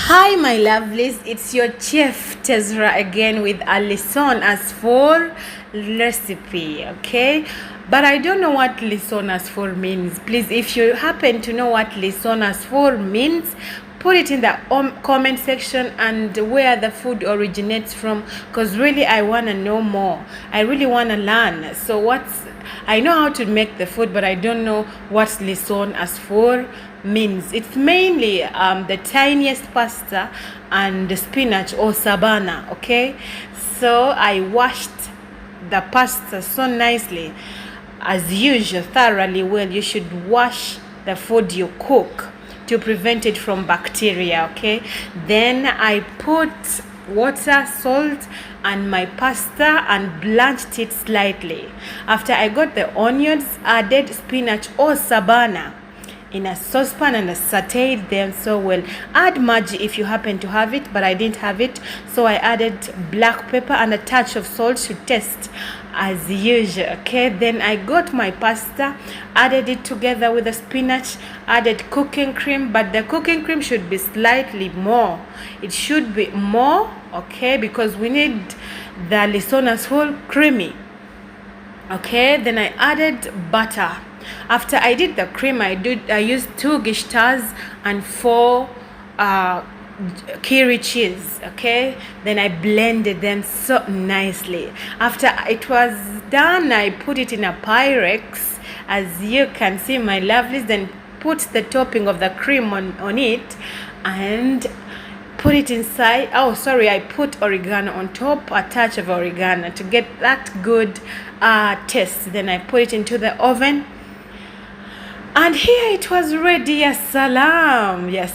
Hi my lovelies, it's your chef Tezra again with a lesson as for recipe, okay? But I don't know what lesson as for means. Please, if you happen to know what lesson as for means, put it in the comment section and where the food originates from, because really I want to know more. I really want to learn. So I know how to make the food, but I don't know what lesson as for means. It's mainly the tiniest pasta and the spinach or sabana, okay? So I washed the pasta so nicely, as usual, thoroughly well. You should wash the food you cook to prevent it from bacteria, okay? Then I put water, salt and my pasta and blanched it slightly. After I got the onions, added spinach or sabana in a saucepan and I sauteed them so well. Add Maggi if you happen to have it, but I didn't have it, so I added black pepper and a touch of salt to taste as usual, okay? Then I got my pasta, added it together with the spinach, added cooking cream, but the cooking cream should be slightly more. It should be more, okay, because we need the lisonas whole creamy, okay? Then I added butter. After I did the cream, I used 2 gishtas and 4 kiri cheese, okay? Then I blended them so nicely. After it was done, I put it in a Pyrex, as you can see, my lovelies. Then put the topping of the cream on it and put it inside. Oh sorry, I put oregano on top, a touch of oregano to get that good taste. Then I put it into the oven and here it was ready. Yes salam, yes.